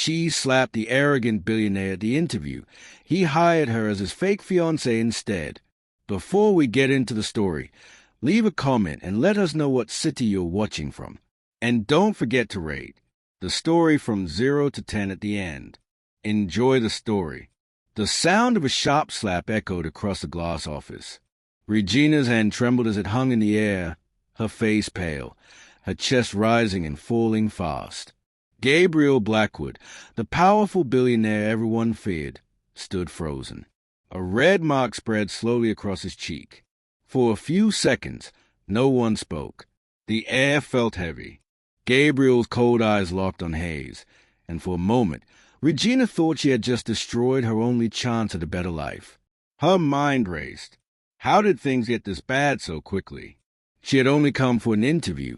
She slapped the arrogant billionaire at the interview. He hired her as his fake fiancée instead. Before we get into the story, leave a comment and let us know what city you're watching from. And don't forget to rate the story from 0 to 10 at the end. Enjoy the story. The sound of a sharp slap echoed across the glass office. Regina's hand trembled as it hung in the air, her face pale, her chest rising and falling fast. Gabriel Blackwood, the powerful billionaire everyone feared, stood frozen. A red mark spread slowly across his cheek. For a few seconds, no one spoke. The air felt heavy. Gabriel's cold eyes locked on Hayes, and for a moment, Regina thought she had just destroyed her only chance at a better life. Her mind raced. How did things get this bad so quickly? She had only come for an interview,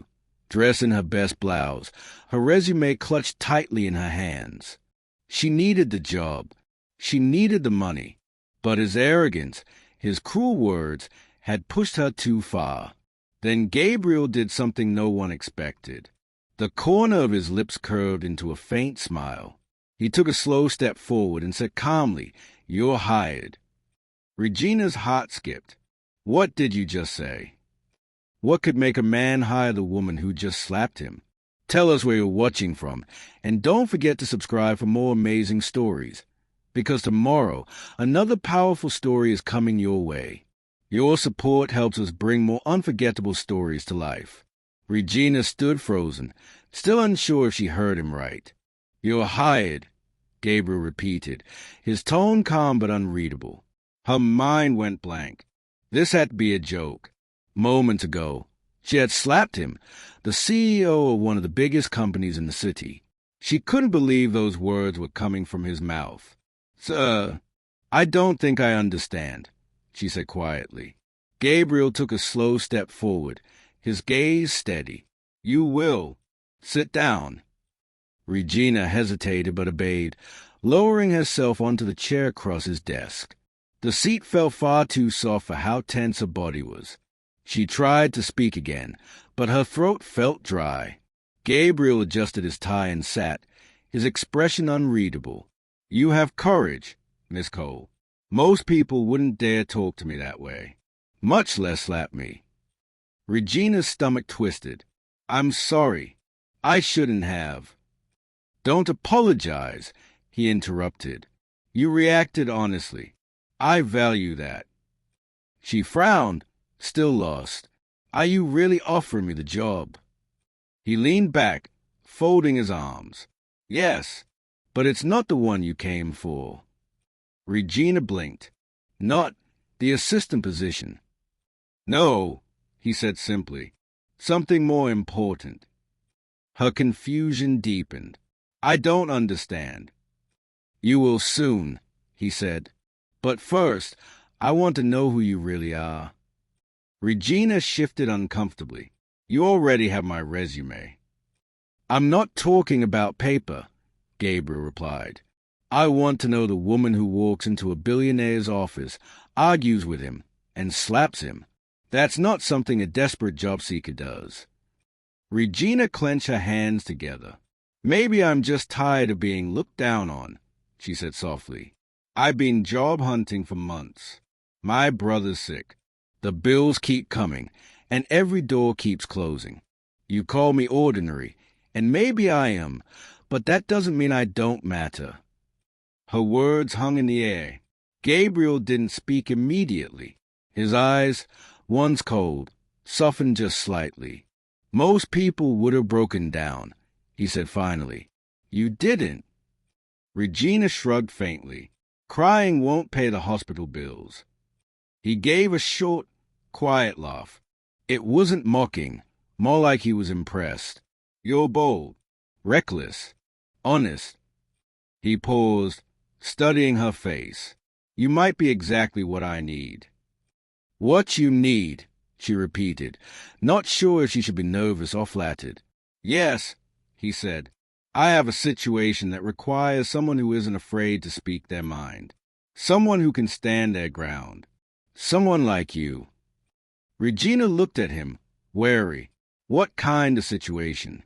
dressed in her best blouse, her resume clutched tightly in her hands. She needed the job. She needed the money. But his arrogance, his cruel words, had pushed her too far. Then Gabriel did something no one expected. The corner of his lips curved into a faint smile. He took a slow step forward and said calmly, "You're hired." Regina's heart skipped. What did you just say? What could make a man hire the woman who just slapped him? Tell us where you're watching from, and don't forget to subscribe for more amazing stories. Because tomorrow, another powerful story is coming your way. Your support helps us bring more unforgettable stories to life. Regina stood frozen, still unsure if she heard him right. "You're hired," Gabriel repeated, his tone calm but unreadable. Her mind went blank. This had to be a joke. Moments ago, she had slapped him, the CEO of one of the biggest companies in the city. She couldn't believe those words were coming from his mouth. "Sir, I don't think I understand," she said quietly. Gabriel took a slow step forward, his gaze steady. "You will. Sit down." Regina hesitated but obeyed, lowering herself onto the chair across his desk. The seat felt far too soft for how tense her body was. She tried to speak again, but her throat felt dry. Gabriel adjusted his tie and sat, his expression unreadable. "You have courage, Miss Cole. Most people wouldn't dare talk to me that way, much less slap me." Regina's stomach twisted. "I'm sorry. I shouldn't have." "Don't apologize," he interrupted. "You reacted honestly. I value that." She frowned, still lost. "Are you really offering me the job?" He leaned back, folding his arms. "Yes, but it's not the one you came for." Regina blinked. "Not the assistant position?" "No," he said simply. "Something more important." Her confusion deepened. "I don't understand." "You will soon," he said. "But first, I want to know who you really are." Regina shifted uncomfortably. "You already have my resume." "I'm not talking about paper," Gabriel replied. "I want to know the woman who walks into a billionaire's office, argues with him, and slaps him. That's not something a desperate job seeker does." Regina clenched her hands together. "Maybe I'm just tired of being looked down on," she said softly. "I've been job hunting for months. My brother's sick. The bills keep coming, and every door keeps closing. You call me ordinary, and maybe I am, but that doesn't mean I don't matter." Her words hung in the air. Gabriel didn't speak immediately. His eyes, once cold, softened just slightly. "Most people would have broken down," he said finally. "You didn't." Regina shrugged faintly. "Crying won't pay the hospital bills." He gave a short, quiet laugh. It wasn't mocking, more like he was impressed. "You're bold, reckless, honest." He paused, studying her face. "You might be exactly what I need." "What you need," she repeated, not sure if she should be nervous or flattered. "Yes," he said. "I have a situation that requires someone who isn't afraid to speak their mind. Someone who can stand their ground. Someone like you." Regina looked at him, wary. "What kind of situation?"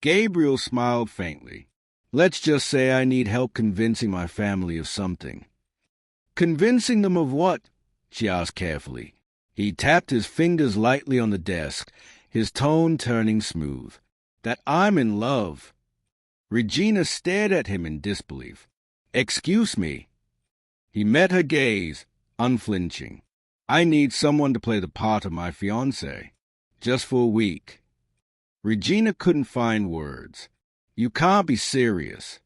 Gabriel smiled faintly. Let's just say I need help convincing my family of something." "Convincing them of what?" she asked carefully. He tapped his fingers lightly on the desk, his tone turning smooth. "That I'm in love." Regina stared at him in disbelief. "Excuse me." He met her gaze, unflinching. "I need someone to play the part of my fiancé. Just for a week." Regina couldn't find words. "You can't be serious."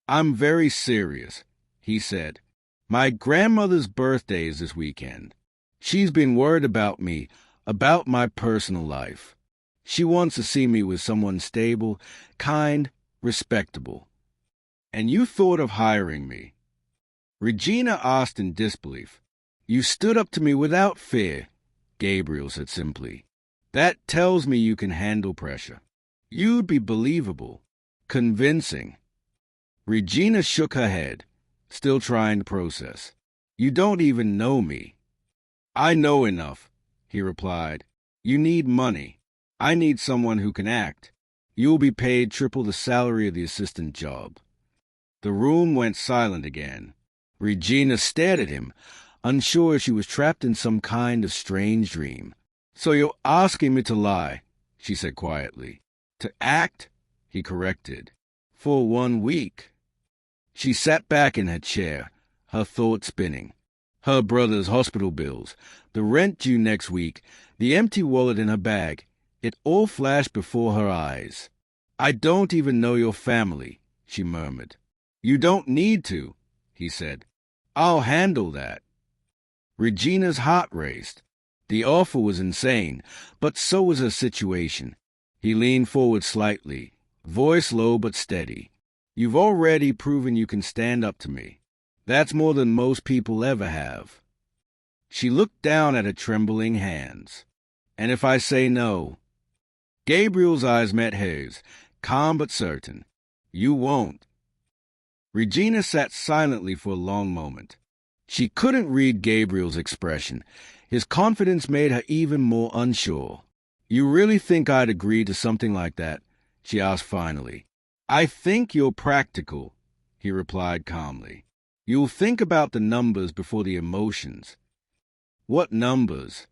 "I'm very serious," he said. "My grandmother's birthday is this weekend. She's been worried about me, about my personal life. She wants to see me with someone stable, kind, respectable. And you thought of hiring me." Regina asked in disbelief. "You stood up to me without fear," Gabriel said simply. "That tells me you can handle pressure. You'd be believable, convincing." Regina shook her head, still trying to process. "You don't even know me." "I know enough," he replied. "You need money. I need someone who can act. You'll be paid triple the salary of the assistant job." The room went silent again. Regina stared at him, unsure if she was trapped in some kind of strange dream. "So you're asking me to lie," she said quietly. "To act?" he corrected. "For 1 week." She sat back in her chair, her thoughts spinning. Her brother's hospital bills, the rent due next week, the empty wallet in her bag. It all flashed before her eyes. "I don't even know your family," she murmured. "You don't need to," he said. "I'll handle that." Regina's heart raced. The offer was insane, but so was her situation. He leaned forward slightly, voice low but steady. "You've already proven you can stand up to me. That's more than most people ever have." She looked down at her trembling hands. "And if I say no?" Gabriel's eyes met hers, calm but certain. "You won't." Regina sat silently for a long moment. She couldn't read Gabriel's expression. His confidence made her even more unsure. "You really think I'd agree to something like that?" she asked finally. "I think you're practical," he replied calmly. "You'll think about the numbers before the emotions." "What numbers?"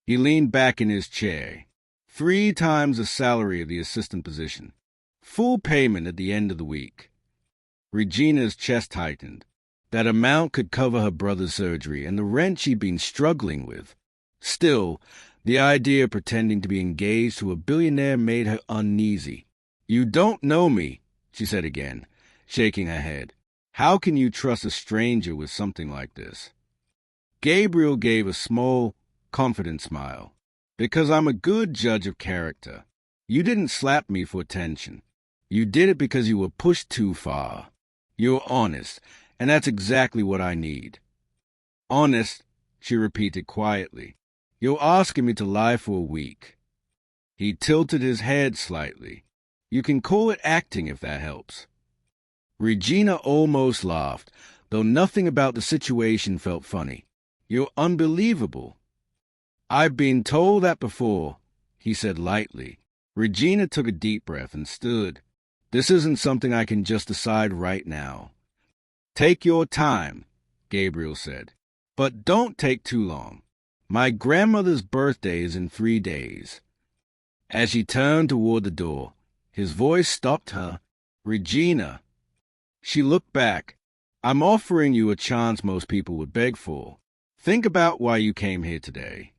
He leaned back in his chair. 3 times the salary of the assistant position. Full payment at the end of the week. Regina's chest tightened. That amount could cover her brother's surgery and the rent she'd been struggling with. Still, the idea of pretending to be engaged to a billionaire made her uneasy. "You don't know me," she said again, shaking her head. "How can you trust a stranger with something like this?" Gabriel gave a small, confident smile. "Because I'm a good judge of character. You didn't slap me for attention. You did it because you were pushed too far. You're honest, and that's exactly what I need." "Honest," she repeated quietly. "You're asking me to lie for a week." He tilted his head slightly. "You can call it acting if that helps." Regina almost laughed, though nothing about the situation felt funny. "You're unbelievable." "I've been told that before," he said lightly. Regina took a deep breath and stood. "This isn't something I can just decide right now." "Take your time," Gabriel said. "But don't take too long. My grandmother's birthday is in 3 days." As she turned toward the door, his voice stopped her. "Regina." She looked back. "I'm offering you a chance most people would beg for. Think about why you came here today."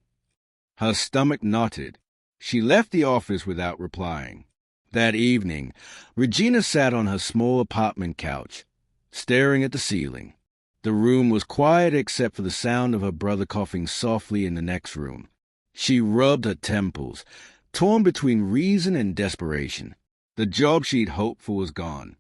Her stomach knotted. She left the office without replying. That evening, Regina sat on her small apartment couch, staring at the ceiling. The room was quiet except for the sound of her brother coughing softly in the next room. She rubbed her temples, torn between reason and desperation. The job she'd hoped for was gone.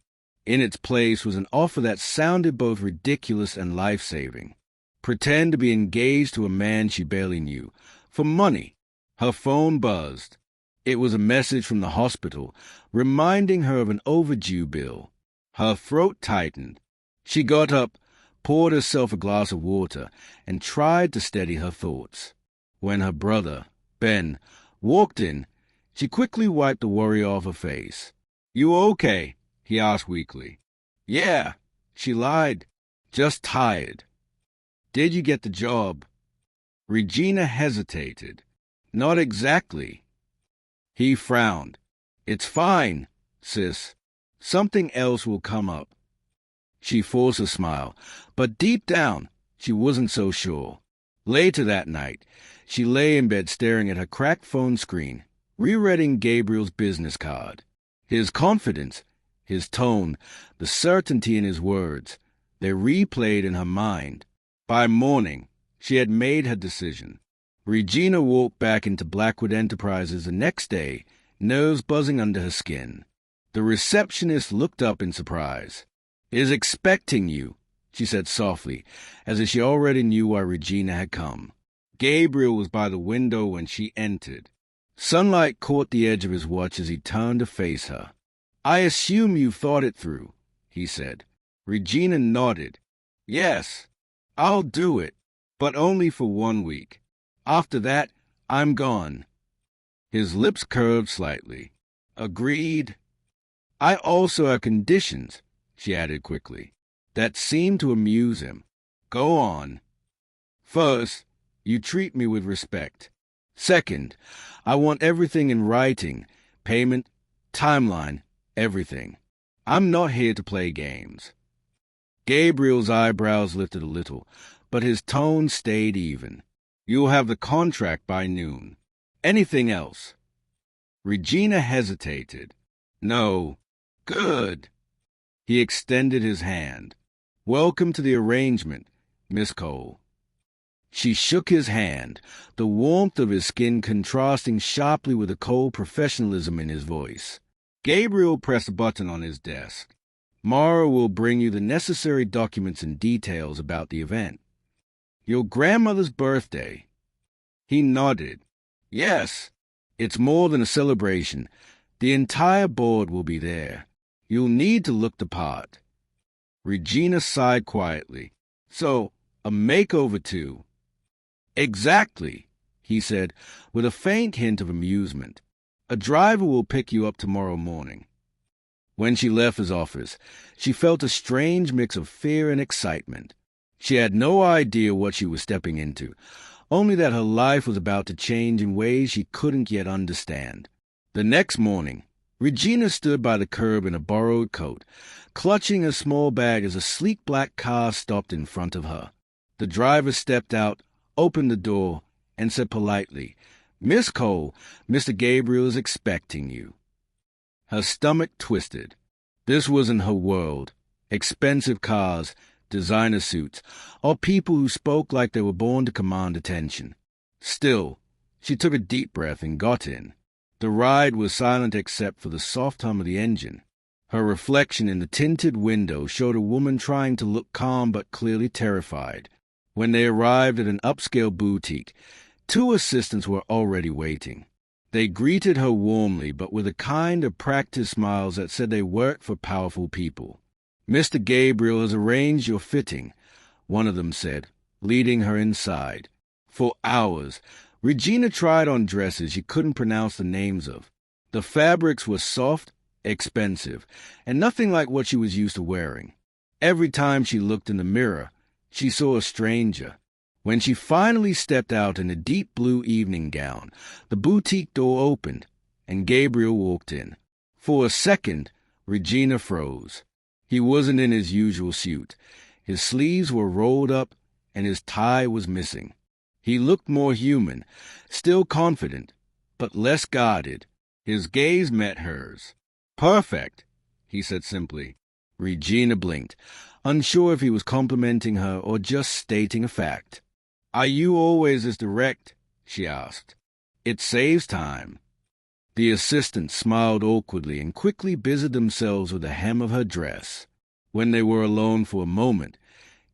In its place was an offer that sounded both ridiculous and life-saving. Pretend to be engaged to a man she barely knew. For money. Her phone buzzed. It was a message from the hospital, reminding her of an overdue bill. Her throat tightened. She got up, poured herself a glass of water, and tried to steady her thoughts. When her brother, Ben, walked in, she quickly wiped the worry off her face. "You okay?" he asked weakly. Yeah, she lied. Just tired. Did you get the job? Regina hesitated. Not exactly. He frowned. It's fine, sis. Something else will come up. She forced a smile, but deep down, she wasn't so sure. Later that night, she lay in bed staring at her cracked phone screen, rereading Gabriel's business card. His confidence, his tone, the certainty in his words, they replayed in her mind. By morning, she had made her decision. Regina walked back into Blackwood Enterprises the next day, nerves buzzing under her skin. The receptionist looked up in surprise. "Is expecting you," she said softly, as if she already knew why Regina had come. Gabriel was by the window when she entered. Sunlight caught the edge of his watch as he turned to face her. "I assume you've thought it through," he said. Regina nodded. "Yes, I'll do it, but only for 1 week. After that, I'm gone." His lips curved slightly. "Agreed." "I also have conditions," she added quickly. That seemed to amuse him. "Go on." "First, you treat me with respect. Second, I want everything in writing, payment, timeline, everything. I'm not here to play games." Gabriel's eyebrows lifted a little, but his tone stayed even. "You'll have the contract by noon. Anything else?" Regina hesitated. "No." "Good." He extended his hand. "Welcome to the arrangement, Miss Cole." She shook his hand, the warmth of his skin contrasting sharply with the cold professionalism in his voice. Gabriel pressed a button on his desk. "Mara will bring you the necessary documents and details about the event." "Your grandmother's birthday?" He nodded. "Yes. It's more than a celebration. The entire board will be there. You'll need to look the part." Regina sighed quietly. "So, a makeover too?" "Exactly," he said, with a faint hint of amusement. "A driver will pick you up tomorrow morning." When she left his office, she felt a strange mix of fear and excitement. She had no idea what she was stepping into, only that her life was about to change in ways she couldn't yet understand. The next morning, Regina stood by the curb in a borrowed coat, clutching a small bag as a sleek black car stopped in front of her. The driver stepped out, opened the door, and said politely, "Miss Cole, Mr. Gabriel is expecting you." Her stomach twisted. This wasn't her world. Expensive cars, designer suits, or people who spoke like they were born to command attention. Still, she took a deep breath and got in. The ride was silent except for the soft hum of the engine. Her reflection in the tinted window showed a woman trying to look calm but clearly terrified. When they arrived at an upscale boutique, 2 assistants were already waiting. They greeted her warmly, but with a kind of practiced smiles that said they worked for powerful people. "Mr. Gabriel has arranged your fitting," one of them said, leading her inside. For hours, Regina tried on dresses she couldn't pronounce the names of. The fabrics were soft, expensive, and nothing like what she was used to wearing. Every time she looked in the mirror, she saw a stranger. When she finally stepped out in a deep blue evening gown, the boutique door opened, and Gabriel walked in. For a second, Regina froze. He wasn't in his usual suit. His sleeves were rolled up, and his tie was missing. He looked more human, still confident, but less guarded. His gaze met hers. "Perfect," he said simply. Regina blinked, unsure if he was complimenting her or just stating a fact. "Are you always as direct?" she asked. "It saves time." The assistants smiled awkwardly and quickly busied themselves with the hem of her dress. When they were alone for a moment,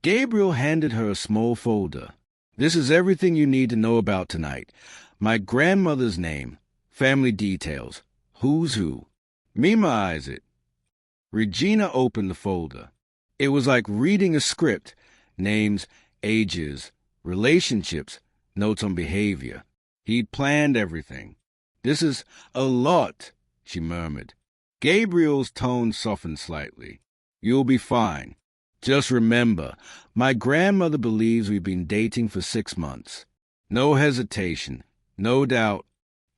Gabriel handed her a small folder. "This is everything you need to know about tonight. My grandmother's name, family details, who's who. Memorize it." Regina opened the folder. It was like reading a script: names, ages, relationships, notes on behavior. He'd planned everything. "This is a lot," she murmured. Gabriel's tone softened slightly. You'll be fine. Just remember, my grandmother believes we've been dating for 6 months. No hesitation, no doubt.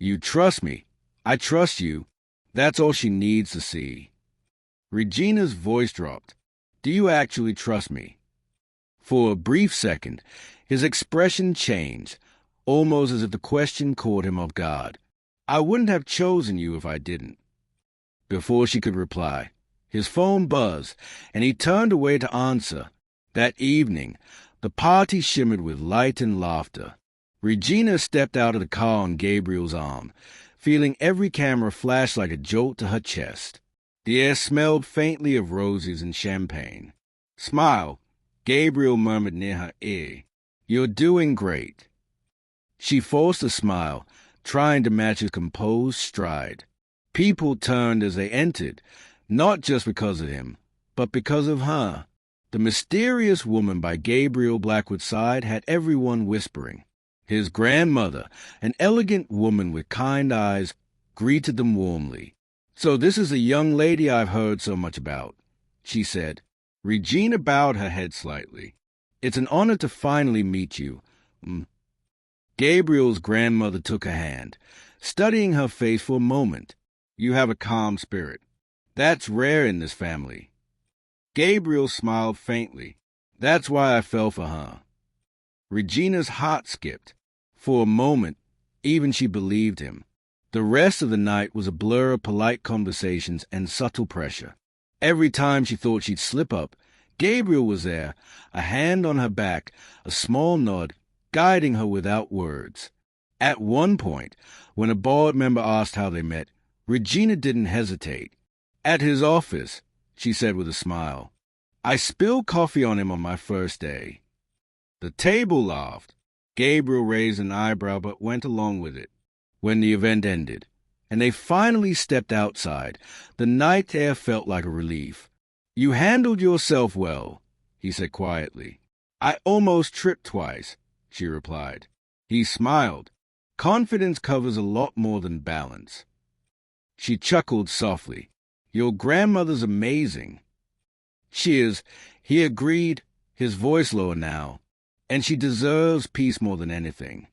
You trust me. I trust you. That's all she needs to see. Regina's voice dropped. Do you actually trust me? For a brief second, his expression changed, almost as if the question caught him off guard. I wouldn't have chosen you if I didn't. Before she could reply, his phone buzzed, and he turned away to answer. That evening, the party shimmered with light and laughter. Regina stepped out of the car on Gabriel's arm, feeling every camera flash like a jolt to her chest. The air smelled faintly of roses and champagne. Smile, Gabriel murmured near her ear. You're doing great. She forced a smile, trying to match his composed stride. People turned as they entered, not just because of him, but because of her. The mysterious woman by Gabriel Blackwood's side had everyone whispering. His grandmother, an elegant woman with kind eyes, greeted them warmly. So this is the young lady I've heard so much about, she said. Regina bowed her head slightly. It's an honor to finally meet you. Gabriel's grandmother took her hand, studying her face for a moment. You have a calm spirit. That's rare in this family. Gabriel smiled faintly. That's why I fell for her. Regina's heart skipped. For a moment, even she believed him. The rest of the night was a blur of polite conversations and subtle pressure. Every time she thought she'd slip up, Gabriel was there, a hand on her back, a small nod, guiding her without words. At one point, when a board member asked how they met, Regina didn't hesitate. At his office, she said with a smile. I spilled coffee on him on my first day. The table laughed. Gabriel raised an eyebrow but went along with it. When the event ended, and they finally stepped outside, the night air felt like a relief. You handled yourself well, he said quietly. I almost tripped twice, she replied. He smiled. Confidence covers a lot more than balance. She chuckled softly. Your grandmother's amazing. She is, he agreed, his voice lower now, and she deserves peace more than anything.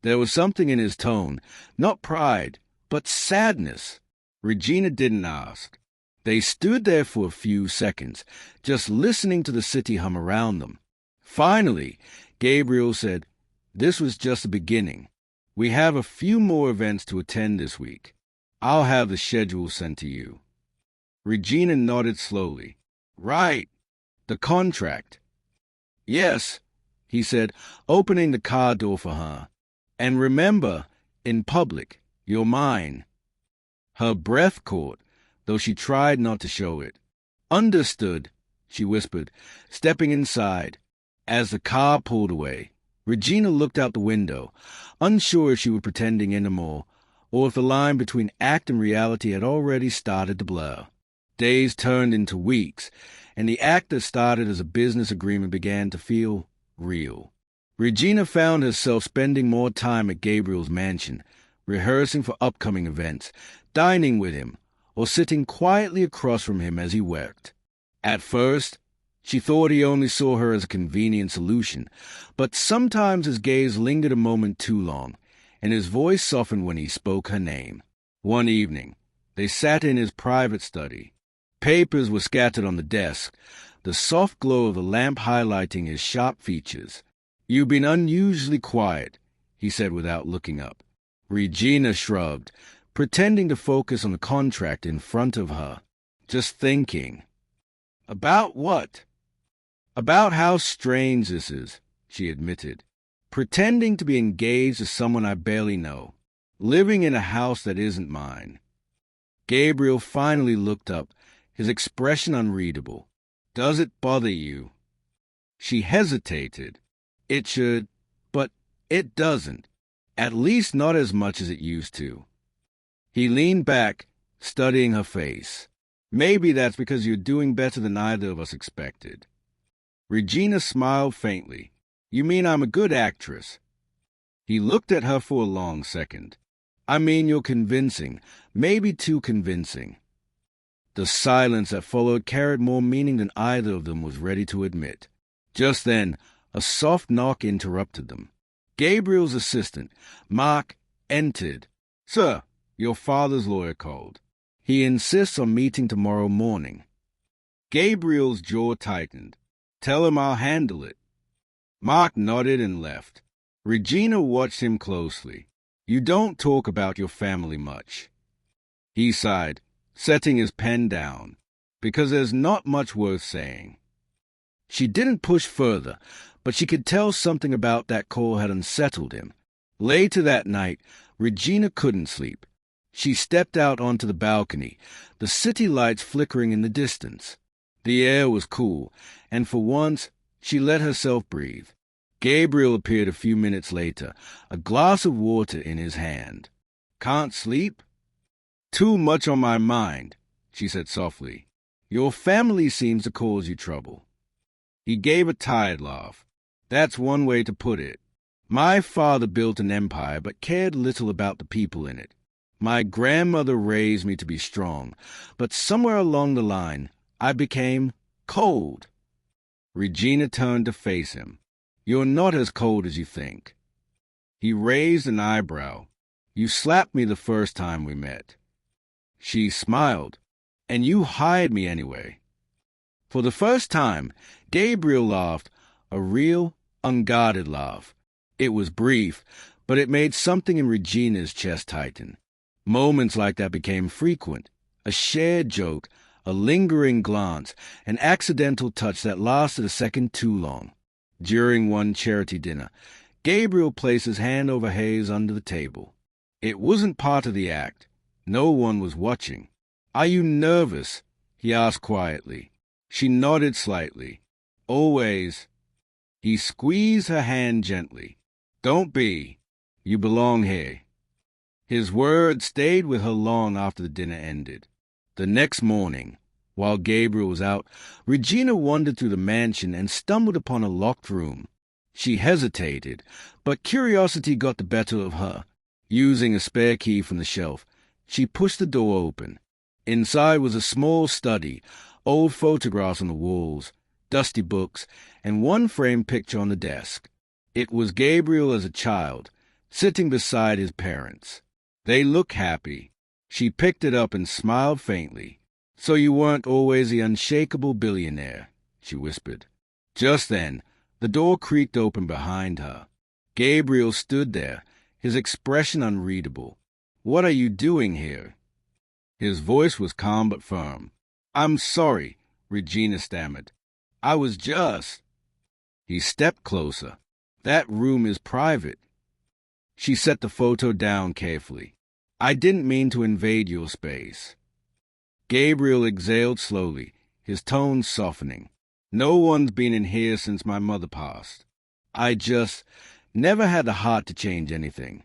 There was something in his tone, not pride, but sadness. Regina didn't ask. They stood there for a few seconds, just listening to the city hum around them. Finally, Gabriel said, This was just the beginning. We have a few more events to attend this week. I'll have the schedule sent to you. Regina nodded slowly. Right. The contract. Yes, he said, opening the car door for her. And remember, in public, you're mine. Her breath caught, though she tried not to show it. Understood, she whispered, stepping inside. As the car pulled away, Regina looked out the window, unsure if she were pretending anymore, or if the line between act and reality had already started to blur. Days turned into weeks, and the act that started as a business agreement began to feel real. Regina found herself spending more time at Gabriel's mansion, rehearsing for upcoming events, dining with him, or sitting quietly across from him as he worked. At first, she thought he only saw her as a convenient solution, but sometimes his gaze lingered a moment too long, and his voice softened when he spoke her name. One evening, they sat in his private study. Papers were scattered on the desk, the soft glow of the lamp highlighting his sharp features. You've been unusually quiet, he said without looking up. Regina shrugged, pretending to focus on the contract in front of her. Just thinking. About what? About how strange this is, she admitted. Pretending to be engaged to someone I barely know. Living in a house that isn't mine. Gabriel finally looked up, his expression unreadable. Does it bother you? She hesitated. It should, but it doesn't. At least not as much as it used to. He leaned back, studying her face. Maybe that's because you're doing better than either of us expected. Regina smiled faintly. You mean I'm a good actress? He looked at her for a long second. I mean you're convincing, maybe too convincing. The silence that followed carried more meaning than either of them was ready to admit. Just then, a soft knock interrupted them. Gabriel's assistant, Mark, entered. "Sir, your father's lawyer called. He insists on meeting tomorrow morning." Gabriel's jaw tightened. "Tell him I'll handle it." Mark nodded and left. Regina watched him closely. "You don't talk about your family much." He sighed, setting his pen down, "because there's not much worth saying." She didn't push further, but she could tell something about that call had unsettled him. Later that night, Regina couldn't sleep. She stepped out onto the balcony, the city lights flickering in the distance. The air was cool, and for once, she let herself breathe. Gabriel appeared a few minutes later, a glass of water in his hand. "Can't sleep?" "Too much on my mind," she said softly. "Your family seems to cause you trouble." He gave a tired laugh. "That's one way to put it. My father built an empire but cared little about the people in it. My grandmother raised me to be strong, but somewhere along the line, I became cold." Regina turned to face him. "You're not as cold as you think." He raised an eyebrow. "You slapped me the first time we met." She smiled. "And you hired me anyway." For the first time, Gabriel laughed, a real, unguarded laugh. It was brief, but it made something in Regina's chest tighten. Moments like that became frequent. A shared joke, a lingering glance, an accidental touch that lasted a second too long. During one charity dinner, Gabriel placed his hand over Hayes under the table. It wasn't part of the act. No one was watching. "Are you nervous?" he asked quietly. She nodded slightly. "Always." He squeezed her hand gently. "Don't be. You belong here." His words stayed with her long after the dinner ended. The next morning, while Gabriel was out, Regina wandered through the mansion and stumbled upon a locked room. She hesitated, but curiosity got the better of her. Using a spare key from the shelf, she pushed the door open. Inside was a small study, old photographs on the walls, dusty books, and one framed picture on the desk. It was Gabriel as a child, sitting beside his parents. They looked happy. She picked it up and smiled faintly. "So you weren't always the unshakable billionaire," she whispered. Just then, the door creaked open behind her. Gabriel stood there, his expression unreadable. "What are you doing here?" His voice was calm but firm. "I'm sorry," Regina stammered. "I was just—" He stepped closer. "That room is private." She set the photo down carefully. "I didn't mean to invade your space." Gabriel exhaled slowly, his tone softening. "No one's been in here since my mother passed. I just never had the heart to change anything."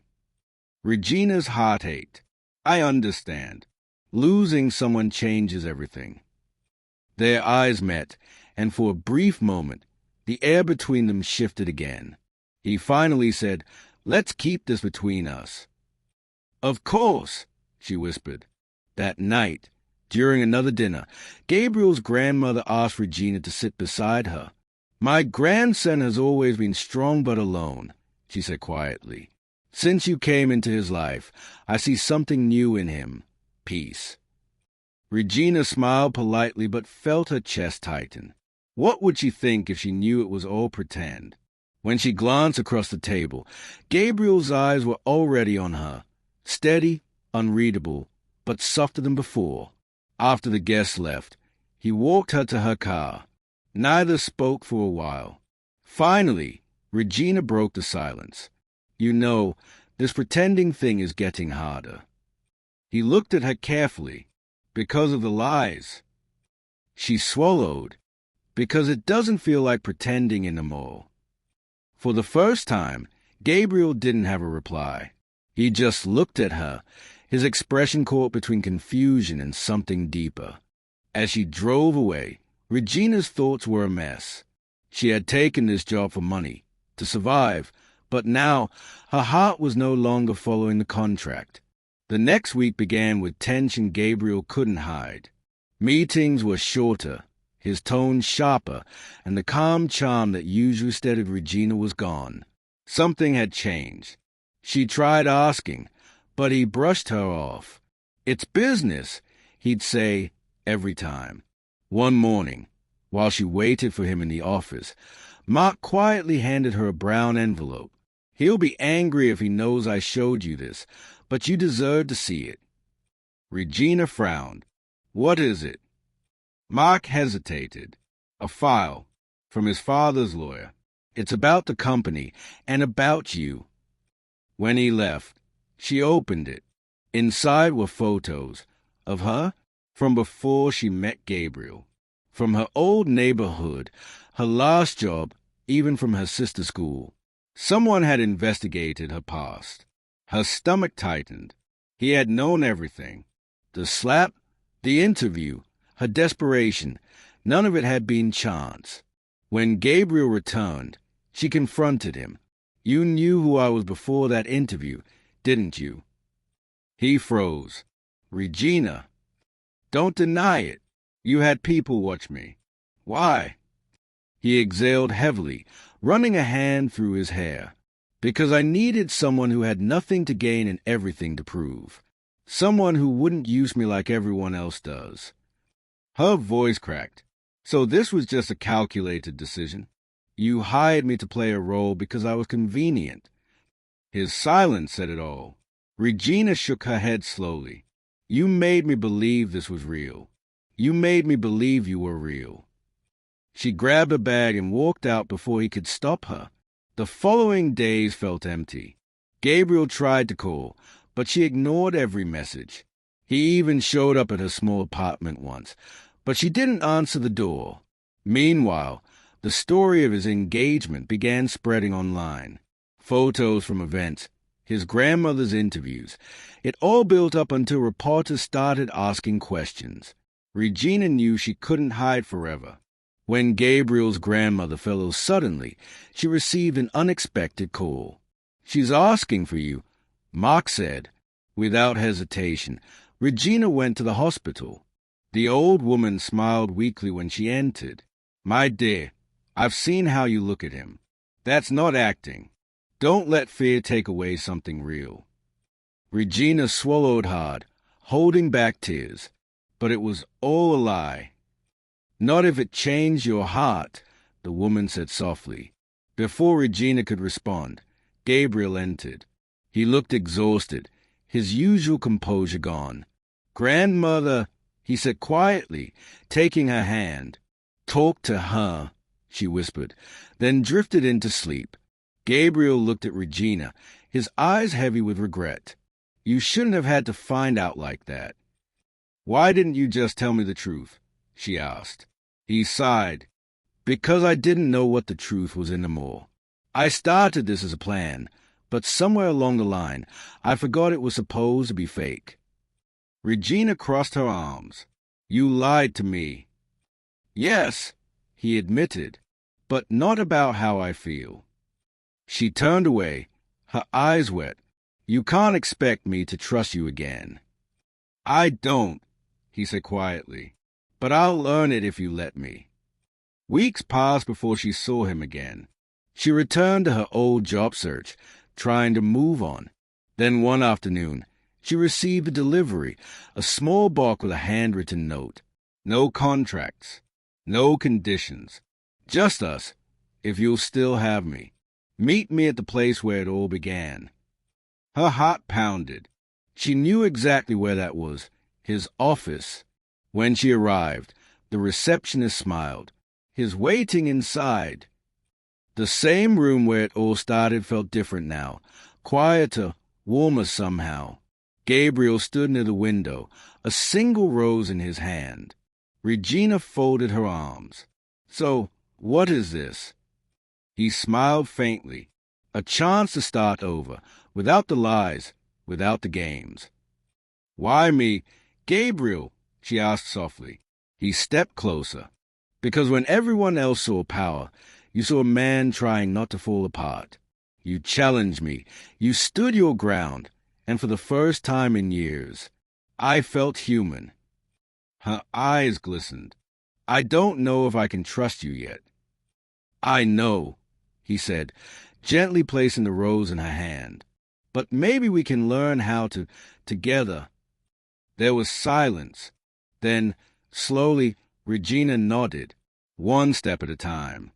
Regina's heart ached. "I understand. Losing someone changes everything." Their eyes met, and for a brief moment, the air between them shifted again. He finally said, "Let's keep this between us." "Of course," she whispered. That night, during another dinner, Gabriel's grandmother asked Regina to sit beside her. "My grandson has always been strong but alone," she said quietly. "Since you came into his life, I see something new in him. Peace." Regina smiled politely but felt her chest tighten. What would she think if she knew it was all pretend? When she glanced across the table, Gabriel's eyes were already on her, steady, unreadable, but softer than before. After the guests left, he walked her to her car. Neither spoke for a while. Finally, Regina broke the silence. "You know, this pretending thing is getting harder." He looked at her carefully. "Because of the lies." She swallowed. "Because it doesn't feel like pretending anymore." For the first time, Gabriel didn't have a reply. He just looked at her, his expression caught between confusion and something deeper. As she drove away, Regina's thoughts were a mess. She had taken this job for money, to survive, but now her heart was no longer following the contract. The next week began with tension Gabriel couldn't hide. Meetings were shorter, his tone sharper, and the calm charm that usually steadied Regina was gone. Something had changed. She tried asking, but he brushed her off. "It's business," he'd say every time. One morning, while she waited for him in the office, Mark quietly handed her a brown envelope. "He'll be angry if he knows I showed you this, but you deserve to see it." Regina frowned. "What is it?" Mark hesitated. "A file from his father's lawyer. It's about the company and about you." When he left, she opened it. Inside were photos of her from before she met Gabriel, from her old neighborhood, her last job, even from her sister's school. Someone had investigated her past. Her stomach tightened. He had known everything. The slap, the interview, her desperation, none of it had been chance. When Gabriel returned, she confronted him. "You knew who I was before that interview, didn't you?" He froze. "Regina, don't deny it. You had people watch me." "Why?" He exhaled heavily, running a hand through his hair. "Because I needed someone who had nothing to gain and everything to prove. Someone who wouldn't use me like everyone else does." Her voice cracked. "So this was just a calculated decision? You hired me to play a role because I was convenient." His silence said it all. Regina shook her head slowly. "You made me believe this was real. You made me believe you were real." She grabbed a bag and walked out before he could stop her. The following days felt empty. Gabriel tried to call, but she ignored every message. He even showed up at her small apartment once, but she didn't answer the door. Meanwhile, the story of his engagement began spreading online. Photos from events, his grandmother's interviews. It all built up until reporters started asking questions. Regina knew she couldn't hide forever. When Gabriel's grandmother fell ill suddenly, she received an unexpected call. "She's asking for you," Mark said. Without hesitation, Regina went to the hospital. The old woman smiled weakly when she entered. "My dear, I've seen how you look at him. That's not acting. Don't let fear take away something real." Regina swallowed hard, holding back tears. But it was all a lie. "Not if it changed your heart," the woman said softly. Before Regina could respond, Gabriel entered. He looked exhausted, his usual composure gone. "Grandmother," he said quietly, taking her hand. "Talk to her," she whispered, then drifted into sleep. Gabriel looked at Regina, his eyes heavy with regret. "You shouldn't have had to find out like that." "Why didn't you just tell me the truth?" she asked. He sighed. "Because I didn't know what the truth was anymore. I started this as a plan, but somewhere along the line, I forgot it was supposed to be fake." Regina crossed her arms. "You lied to me." "Yes," he admitted, "but not about how I feel." She turned away, her eyes wet. "You can't expect me to trust you again." "I don't," he said quietly, "but I'll learn it if you let me." Weeks passed before she saw him again. She returned to her old job search, trying to move on. Then one afternoon, she received a delivery, a small box with a handwritten note. "No contracts, no conditions. Just us, if you'll still have me. Meet me at the place where it all began." Her heart pounded. She knew exactly where that was, his office. When she arrived, the receptionist smiled. His waiting inside. The same room where it all started felt different now, quieter, warmer somehow. Gabriel stood near the window, a single rose in his hand. Regina folded her arms. "So, what is this?" He smiled faintly. A chance to start over, without the lies, without the games. "Why me?" "Gabriel," she asked softly. He stepped closer. "Because when everyone else saw power, you saw a man trying not to fall apart. You challenged me. You stood your ground. And for the first time in years, I felt human." Her eyes glistened. I don't know if I can trust you yet. I know, he said, gently placing the rose in her hand. But maybe we can learn how to, together. There was silence. Then, slowly, Regina nodded, one step at a time.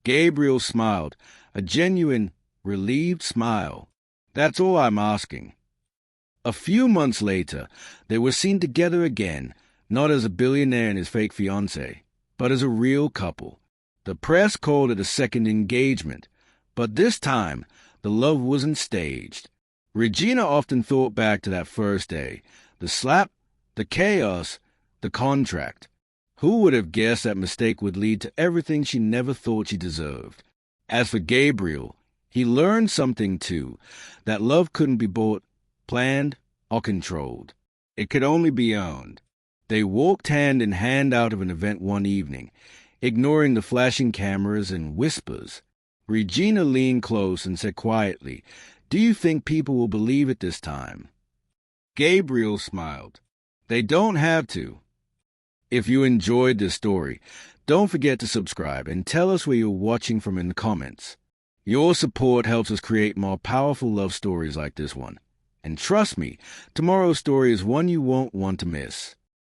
Gabriel smiled, a genuine, relieved smile. That's all I'm asking. A few months later, they were seen together again, not as a billionaire and his fake fiancée, but as a real couple. The press called it a second engagement, but this time, the love wasn't staged. Regina often thought back to that first day, the slap, the chaos, the contract. Who would have guessed that mistake would lead to everything she never thought she deserved? As for Gabriel, he learned something too, that love couldn't be bought, planned, or controlled. It could only be owned. They walked hand in hand out of an event one evening, ignoring the flashing cameras and whispers. Regina leaned close and said quietly, "Do you think people will believe it this time?" Gabriel smiled. "They don't have to." If you enjoyed this story, don't forget to subscribe and tell us where you're watching from in the comments. Your support helps us create more powerful love stories like this one. And trust me, tomorrow's story is one you won't want to miss.